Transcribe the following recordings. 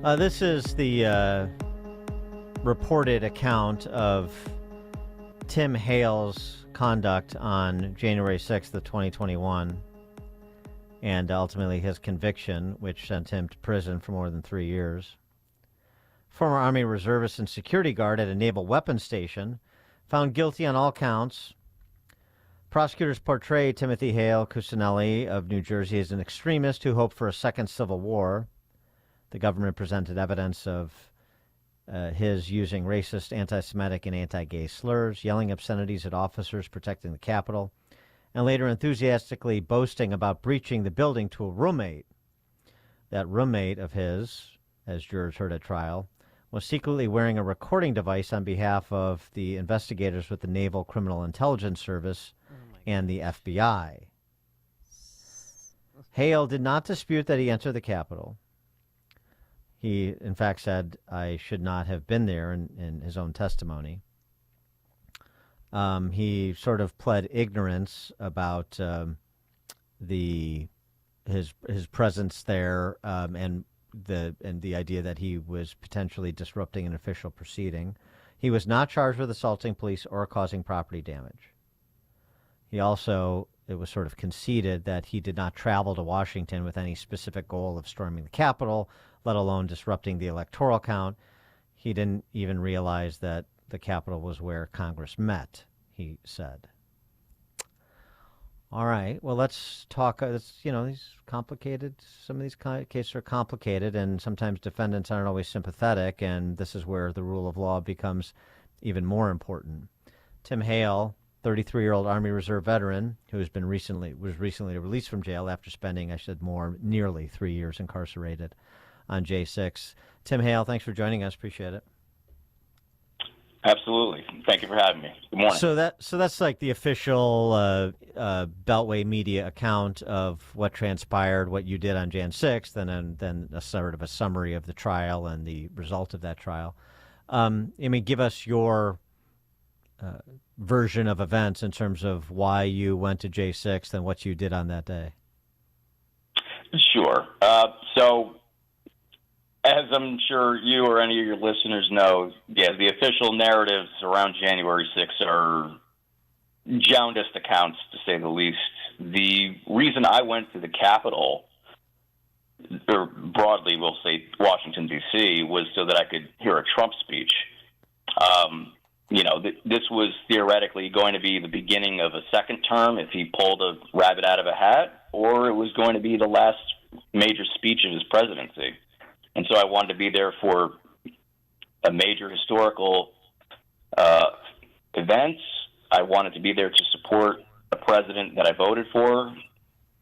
This is the reported account of Tim Hale's conduct on January 6th of 2021 and ultimately his conviction, which sent him to prison for more than 3 years. Former Army reservist and security guard at a naval weapons station, found guilty on all counts. Prosecutors portray Timothy Hale Cusinelli of New Jersey as an extremist who hoped for a second civil war. The government presented evidence of his using racist, anti-Semitic, and anti-gay slurs, yelling obscenities at officers protecting the Capitol, and later enthusiastically boasting about breaching the building to a roommate. That roommate of his, as jurors heard at trial, was secretly wearing a recording device on behalf of the investigators with the Naval Criminal Intelligence Service and the FBI. Hale did not dispute that he entered the Capitol. He, in fact, said, "I should not have been there," in his own testimony. He sort of pled ignorance about his presence there and the idea that he was potentially disrupting an official proceeding. He was not charged with assaulting police or causing property damage. He also, it was sort of conceded that he did not travel to Washington with any specific goal of storming the Capitol, let alone disrupting the electoral count. He didn't even realize that the Capitol was where Congress met, he said. All right, well, let's talk. These complicated, some of these cases are complicated, and sometimes defendants aren't always sympathetic, and this is where the rule of law becomes even more important. Tim Hale, 33-year-old Army Reserve veteran who was recently released from jail after spending, nearly 3 years incarcerated on J6. Tim Hale, thanks for joining us. Appreciate it. Absolutely. Thank you for having me. Good morning. So that's like the official Beltway media account of what transpired, what you did on Jan 6th, and then a sort of a summary of the trial and the result of that trial. Give us your version of events in terms of why you went to J6 and what you did on that day. Sure. So, as I'm sure you or any of your listeners know, the official narratives around January 6th are jaundiced accounts, to say the least. The reason I went to the Capitol, or broadly we'll say Washington, D.C., was so that I could hear a Trump speech. This was theoretically going to be the beginning of a second term if he pulled a rabbit out of a hat, or it was going to be the last major speech of his presidency. And so I wanted to be there for a major historical event. I wanted to be there to support a president that I voted for.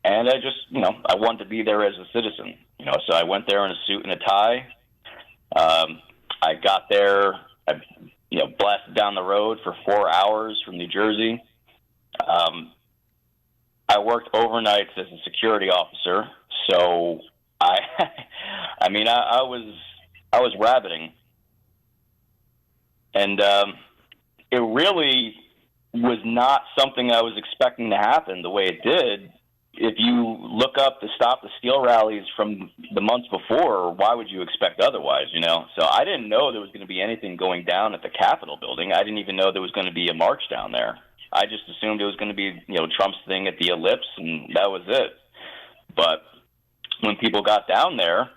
And I wanted to be there as a citizen. So I went there in a suit and a tie. I got there, I blasted down the road for 4 hours from New Jersey. I worked overnights as a security officer, so I was rabbiting, and it really was not something I was expecting to happen the way it did. If you look up the Stop the Steal rallies from the months before, why would you expect otherwise, So I didn't know there was going to be anything going down at the Capitol building. I didn't even know there was going to be a march down there. I just assumed it was going to be, Trump's thing at the Ellipse, and that was it. But when people got down there,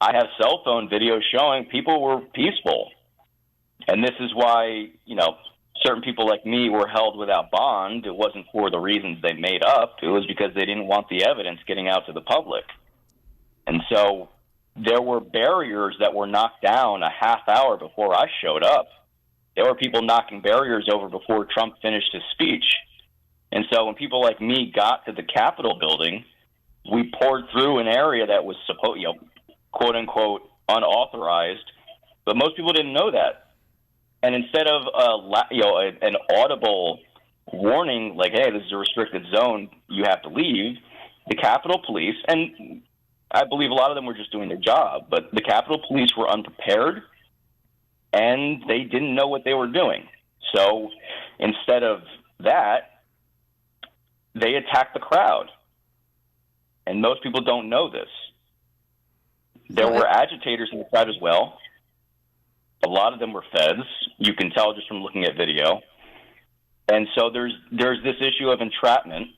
I have cell phone video showing people were peaceful. And this is why, certain people like me were held without bond. It wasn't for the reasons they made up. It was because they didn't want the evidence getting out to the public. And so there were barriers that were knocked down a half hour before I showed up. There were people knocking barriers over before Trump finished his speech. And so when people like me got to the Capitol building, we poured through an area that was supposed, quote unquote, unauthorized, but most people didn't know that. And instead of an audible warning like, "Hey, this is a restricted zone, you have to leave," the Capitol Police, and I believe a lot of them were just doing their job, but the Capitol Police were unprepared and they didn't know what they were doing. So instead of that, they attacked the crowd. And most people don't know this. There were agitators inside as well. A lot of them were feds. You can tell just from looking at video. And so there's this issue of entrapment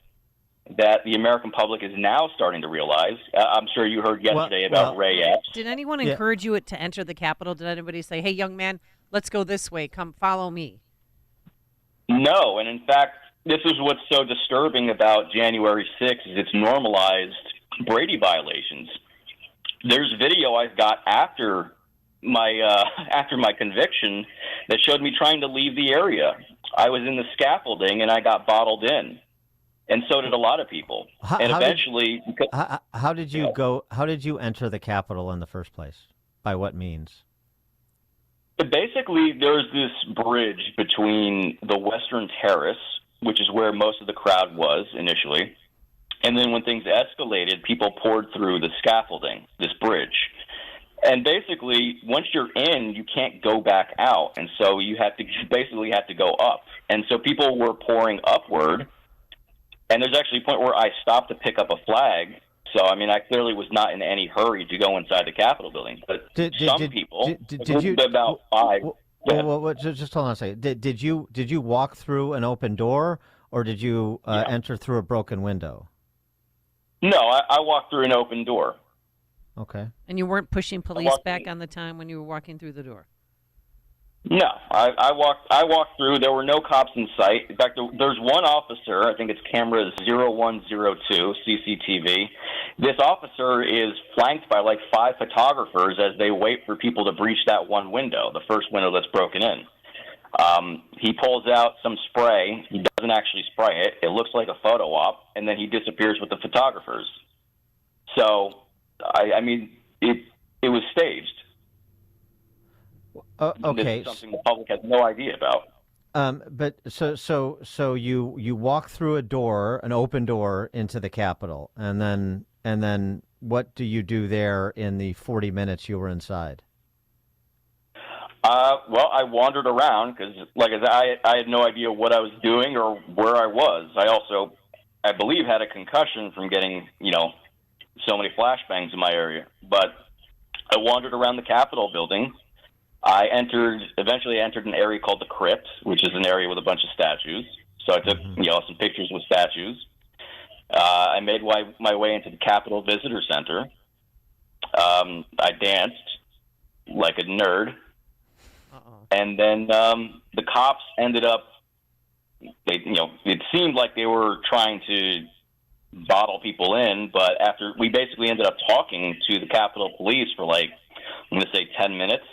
that the American public is now starting to realize. I'm sure you heard yesterday about Ray Epps. Did anyone encourage you to enter the Capitol? Did anybody say, hey, young man, let's go this way. Come follow me? No, and in fact, this is what's so disturbing about January 6th is it's normalized Brady violations. There's video I've got after my conviction that showed me trying to leave the area. I was in the scaffolding and I got bottled in, and so did a lot of people. How did you go? How did you enter the Capitol in the first place? By what means? Basically, there's this bridge between the Western Terrace, which is where most of the crowd was initially, and then when things escalated, people poured through the scaffolding, this bridge. And basically, once you're in, you can't go back out, and so you basically have to go up. And so people were pouring upward, and there's actually a point where I stopped to pick up a flag. So, I mean, I clearly was not in any hurry to go inside the Capitol building. But people, about five. Well, just hold on a second. Did you walk through an open door, or did you enter through a broken window? No, I walked through an open door. Okay. And you weren't pushing police back on the time when you were walking through the door? No, I walked through. There were no cops in sight. In fact, there's one officer. I think it's camera 0102 CCTV. This officer is flanked by like 5 photographers as they wait for people to breach that one window, the first window that's broken in. He pulls out some spray. He doesn't actually spray it. It looks like a photo op, and then he disappears with the photographers. So, I mean, it was staged. Okay. This is something the public has no idea about. But so you walk through a door, an open door, into the Capitol, and then what do you do there in the 40 minutes you were inside? Well, I wandered around because, like I had no idea what I was doing or where I was. I also, I believe, had a concussion from getting, so many flashbangs in my area. But I wandered around the Capitol building. I eventually entered an area called the Crypt, which is an area with a bunch of statues. So I took, some pictures with statues. I made my way into the Capitol Visitor Center. I danced like a nerd. And then the cops ended up, it seemed like they were trying to bottle people in, but after we basically ended up talking to the Capitol Police for I'm going to say 10 minutes.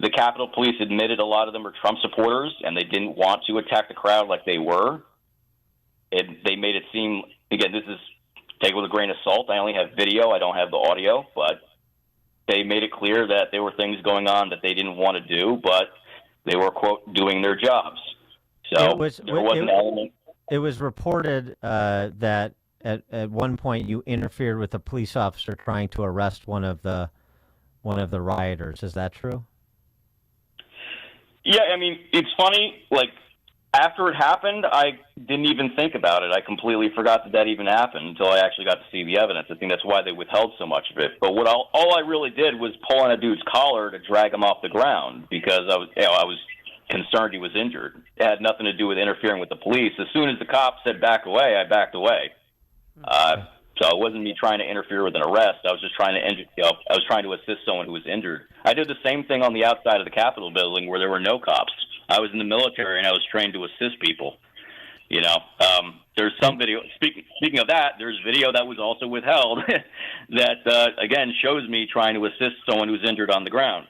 The Capitol Police admitted a lot of them were Trump supporters, and they didn't want to attack the crowd like they were. They made it seem, again, this is, take it with a grain of salt. I only have video. I don't have the audio, but they made it clear that there were things going on that they didn't want to do, but they were, quote, doing their jobs. So there was an element. It was reported that at one point you interfered with a police officer trying to arrest one of the rioters. Is that true? Yeah, I mean, it's funny, after it happened, I didn't even think about it. I completely forgot that even happened until I actually got to see the evidence. I think that's why they withheld so much of it. But all I really did was pull on a dude's collar to drag him off the ground because I was concerned he was injured. It had nothing to do with interfering with the police. As soon as the cops said back away, I backed away. So it wasn't me trying to interfere with an arrest. I was just trying to assist someone who was injured. I did the same thing on the outside of the Capitol building where there were no cops. I was in the military and I was trained to assist people. There's some video. Speaking of that, there's video that was also withheld that again shows me trying to assist someone who's injured on the ground.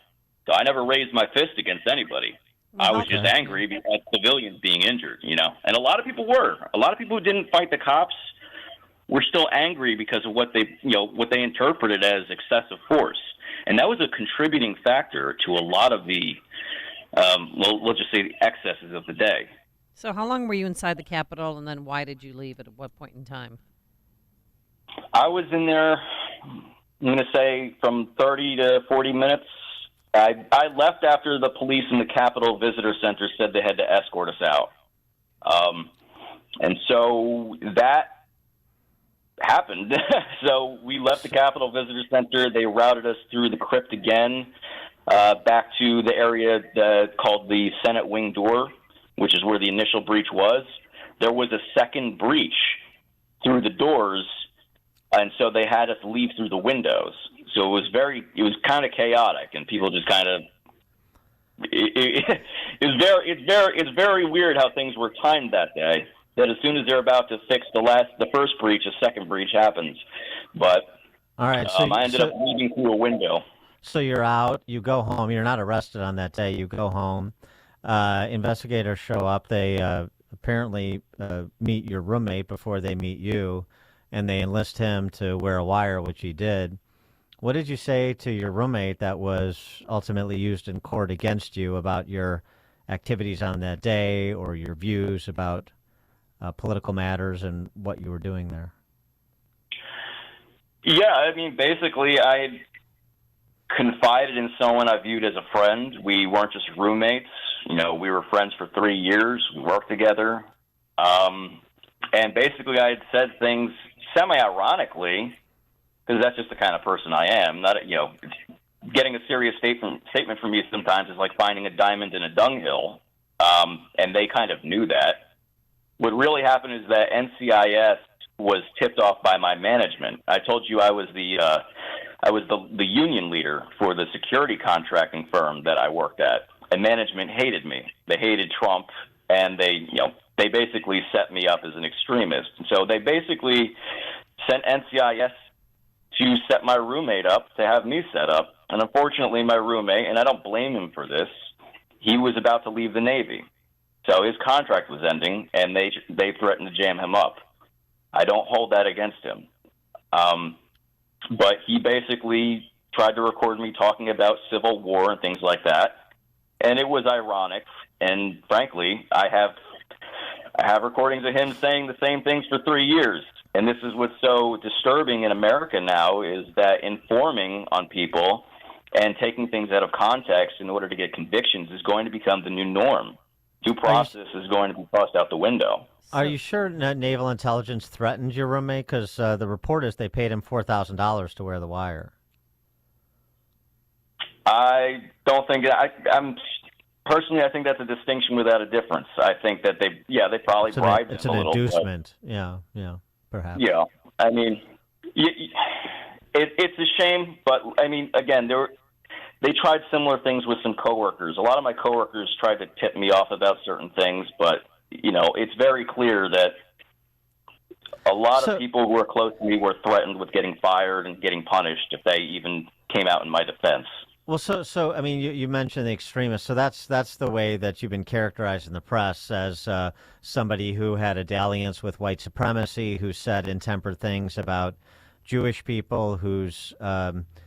So I never raised my fist against anybody. I was just angry at civilians being injured. And a lot of people were. A lot of people who didn't fight the cops were still angry because of what they interpreted as excessive force. And that was a contributing factor to a lot of the, let's just say, the excesses of the day. So how long were you inside the Capitol, and then why did you leave at what point in time? I was in there, I'm going to say, from 30 to 40 minutes. I left after the police in the Capitol Visitor Center said they had to escort us out. And so that, happened. So we left the Capitol Visitor Center. They routed us through the crypt again, back to the area called the Senate wing door, which is where the initial breach was. There was a second breach through the doors, and so they had us leave through the windows. So it was kind of chaotic, and people just kind of, it's very weird how things were timed that day. That as soon as they're about to fix the first breach, a second breach happens. But all right, so, I ended up leaving through a window. So you're out, you go home. You're not arrested on that day. You go home. Investigators show up. They apparently meet your roommate before they meet you, and they enlist him to wear a wire, which he did. What did you say to your roommate that was ultimately used in court against you about your activities on that day or your views about political matters and what you were doing there? Yeah, I mean, basically, I confided in someone I viewed as a friend. We weren't just roommates. You know, we were friends for 3 years. We worked together. And basically, I had said things semi-ironically, because that's just the kind of person I am. Not, you know, getting a serious statement from me sometimes is like finding a diamond in a dunghill, and they kind of knew that. What really happened is that NCIS was tipped off by my management. I told you I was the union leader for the security contracting firm that I worked at, and management hated me. They hated Trump, and they basically set me up as an extremist. And so they basically sent NCIS to set my roommate up, to have me set up. And unfortunately, my roommate, and I don't blame him for this, he was about to leave the Navy. So his contract was ending, and they threatened to jam him up. I don't hold that against him. But he basically tried to record me talking about civil war and things like that. And it was ironic. And frankly, I have recordings of him saying the same things for 3 years. And this is what's so disturbing in America now, is that informing on people and taking things out of context in order to get convictions is going to become the new norm. Due process is going to be tossed out the window. Are you sure Naval Intelligence threatened your roommate? Because the report is they paid him $4,000 to wear the wire. I don't think personally, I think that's a distinction without a difference. I think that they probably bribed him a little. It's an inducement. Yeah, perhaps. Yeah, I mean, it's a shame, but I mean, again, they tried similar things with some coworkers. A lot of my coworkers tried to tip me off about certain things, but you know, it's very clear that a lot of people who were close to me were threatened with getting fired and getting punished if they even came out in my defense. Well, so I mean, you mentioned the extremists. So that's the way that you've been characterized in the press, as somebody who had a dalliance with white supremacy, who said intemperate things about Jewish people, who's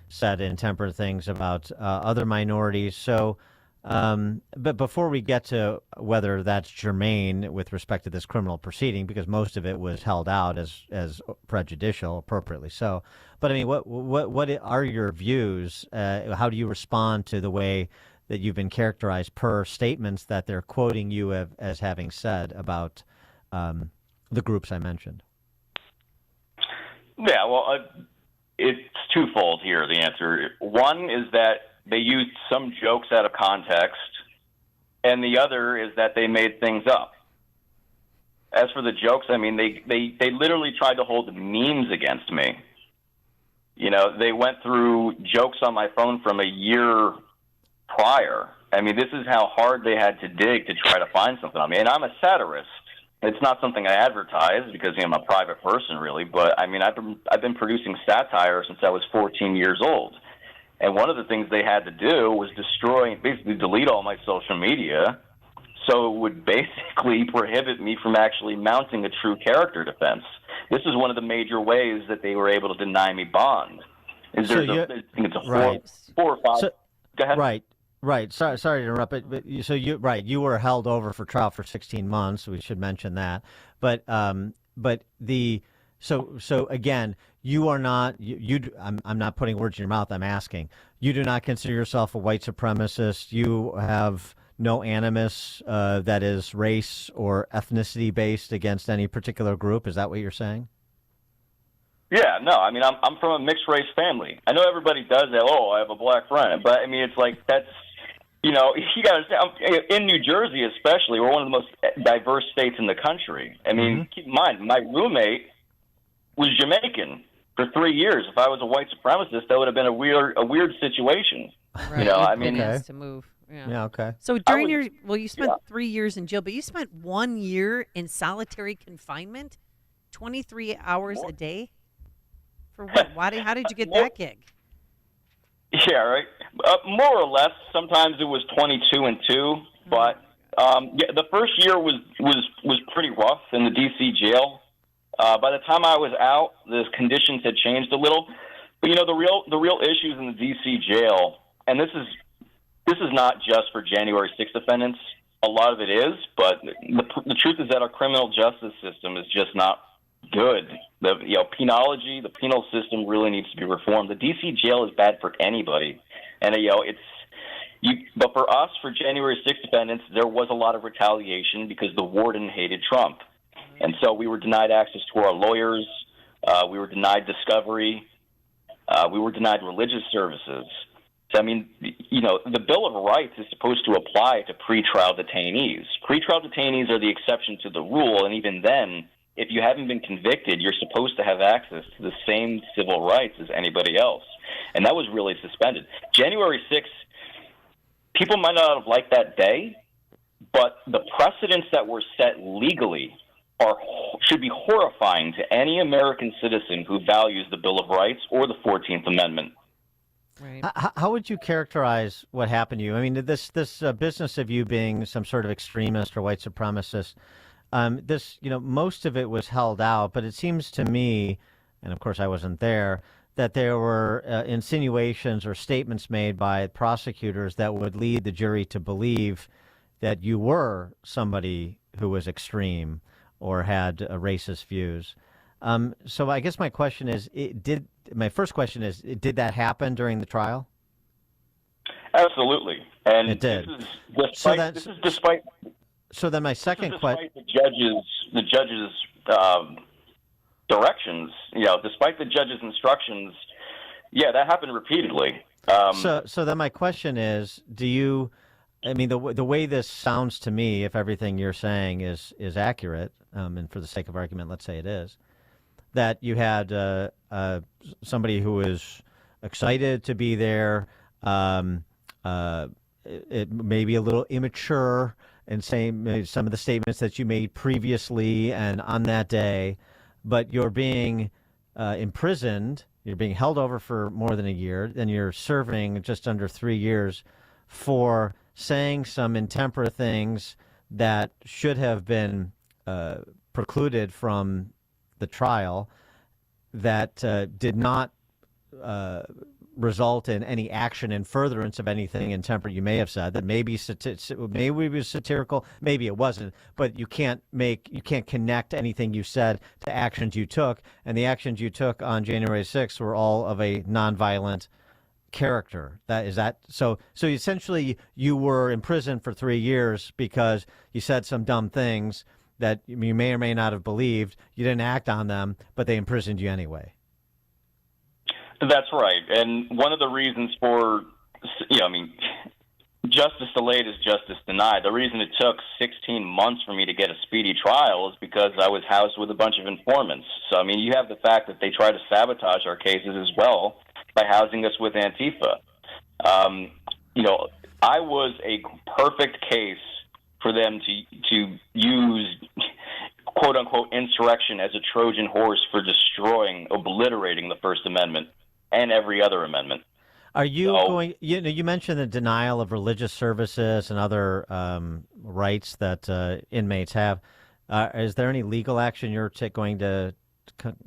said intemperate things about other minorities. So, but before we get to whether that's germane with respect to this criminal proceeding, because most of it was held out as prejudicial, appropriately so. But I mean, what are your views? How do you respond to the way that you've been characterized per statements that they're quoting you as having said about the groups I mentioned? Yeah, well, it's twofold here, the answer. One is that they used some jokes out of context, and the other is that they made things up. As for the jokes, I mean, they literally tried to hold memes against me. You know, they went through jokes on my phone from a year prior. I mean, this is how hard they had to dig to try to find something on me. And I'm a satirist. It's not something I advertise because I'm a private person, really. But I mean, I've been producing satire since I was 14 years old. And one of the things they had to do was basically delete all my social media, so it would basically prohibit me from actually mounting a true character defense. This is one of the major ways that they were able to deny me bond. I think it's a four or five. So, go ahead. Right. Sorry to interrupt, but you were held over for trial for 16 months. We should mention that. But So again, you are not. I'm not putting words in your mouth. I'm asking. You do not consider yourself a white supremacist. You have no animus that is race or ethnicity based against any particular group. Is that what you're saying? Yeah, no, I mean, I'm from a mixed race family. I know everybody does that. Oh, I have a black friend, but I mean, it's like that's, you know, you got to in New Jersey, especially, we're one of the most diverse states in the country. I mean, keep in mind, my roommate was Jamaican for 3 years. If I was a white supremacist, that would have been a weird situation. Right. You know, You'd I mean, been asked to move. Yeah. Yeah, okay. So you spent yeah. 3 years in jail, but you spent 1 year in solitary confinement, 23 hours a day. For what? How did you get that gig? Yeah, right. More or less. Sometimes it was 22 and 2, but yeah, the first year was pretty rough in the D.C. jail. By the time I was out, the conditions had changed a little. But you know, the real issues in the D.C. jail, and this is not just for January 6th defendants. A lot of it is, but the truth is that our criminal justice system is just not good. The penology, the penal system really needs to be reformed. The D.C. jail is bad for anybody, and but for us, for January 6th defendants, there was a lot of retaliation because the warden hated Trump, and so we were denied access to our lawyers. We were denied discovery. We were denied religious services. So, I mean, you know, the Bill of Rights is supposed to apply to pretrial detainees. Pretrial detainees are the exception to the rule, and even then, if you haven't been convicted, you're supposed to have access to the same civil rights as anybody else. And that was really suspended. January 6th, people might not have liked that day, but the precedents that were set legally should be horrifying to any American citizen who values the Bill of Rights or the 14th Amendment. Right. How would you characterize what happened to you? I mean, this business of you being some sort of extremist or white supremacist, most of it was held out, but it seems to me, and of course I wasn't there, that there were insinuations or statements made by prosecutors that would lead the jury to believe that you were somebody who was extreme or had racist views. So I guess my question is, did that happen during the trial? Absolutely, and it did. This is despite. So then my second question, the judge's directions, you know, despite the judge's instructions, yeah, that happened repeatedly. So then my question is, I mean, the way this sounds to me, if everything you're saying is accurate, and for the sake of argument, let's say it is, that you had somebody who was excited to be there, it may be a little immature in saying some of the statements that you made previously and on that day, but you're being imprisoned, you're being held over for more than a year, and you're serving just under 3 years for saying some intemperate things that should have been precluded from the trial, that did not result in any action in furtherance of anything intemperate you may have said. That maybe it was satirical, maybe it wasn't, but you can't connect anything you said to actions you took, and the actions you took on January 6th were all of a nonviolent character. So essentially you were in prison for 3 years because you said some dumb things that you may or may not have believed. You didn't act on them, but they imprisoned you anyway. That's right. And one of the reasons for, justice delayed is justice denied. The reason it took 16 months for me to get a speedy trial is because I was housed with a bunch of informants. So, I mean, you have the fact that they try to sabotage our cases as well by housing us with Antifa. I was a perfect case for them to use quote-unquote insurrection as a Trojan horse for destroying, obliterating the First Amendment and every other amendment. Are you going? You mentioned the denial of religious services and other rights that inmates have. Is there any legal action you're going to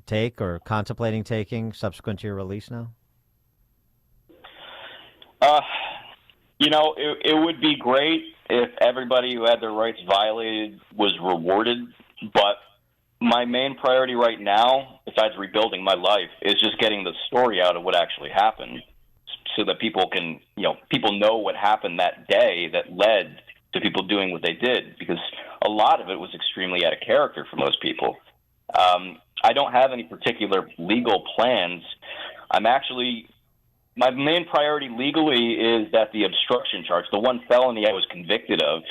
take or contemplating taking subsequent to your release now? It would be great if everybody who had their rights violated was rewarded, but my main priority right now, besides rebuilding my life, is just getting the story out of what actually happened so that people can, people know what happened that day that led to people doing what they did, because a lot of it was extremely out of character for most people. I don't have any particular legal plans. My main priority legally is that the obstruction charge, the one felony I was convicted of,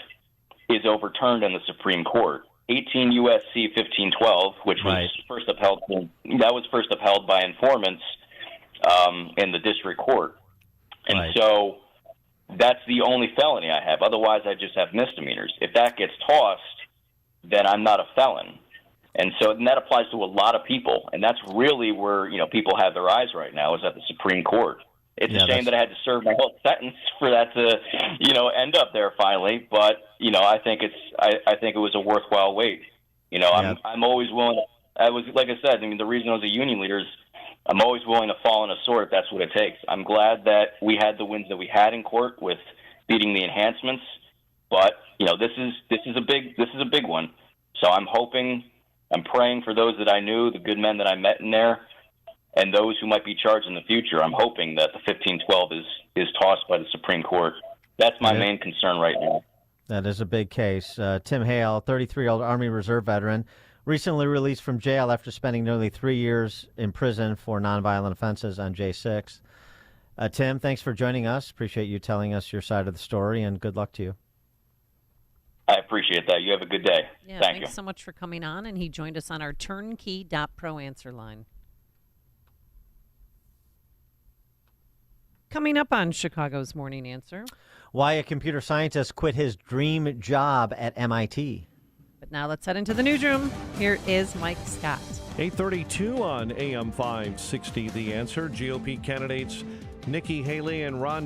is overturned in the Supreme Court. 18 U.S.C. 1512, which was first upheld. That was first upheld by informants in the district court, and so that's the only felony I have. Otherwise, I just have misdemeanors. If that gets tossed, then I'm not a felon, and that applies to a lot of people. And that's really where people have their eyes right now, is at the Supreme Court. It's a shame that I had to serve my whole sentence for that to, end up there finally. But I think it was a worthwhile wait. I'm always willing. Like I said. I mean, the reason I was a union leader is I'm always willing to fall on a sword if that's what it takes. I'm glad that we had the wins that we had in court with beating the enhancements. But this is a big one. So I'm praying for those that I knew, the good men that I met in there, and those who might be charged in the future. I'm hoping that the 1512 is tossed by the Supreme Court. That's my main concern right now. That is a big case. Tim Hale, 33-year-old Army Reserve veteran, recently released from jail after spending nearly 3 years in prison for nonviolent offenses on J6. Tim, thanks for joining us. Appreciate you telling us your side of the story, and good luck to you. I appreciate that. You have a good day. Yeah, Thank you. Thanks so much for coming on, and he joined us on our turnkey.pro answer line. Coming up on Chicago's Morning Answer. Why a computer scientist quit his dream job at MIT. But now let's head into the newsroom. Here is Mike Scott. 8:32 on AM 560. The Answer. GOP candidates Nikki Haley and Ron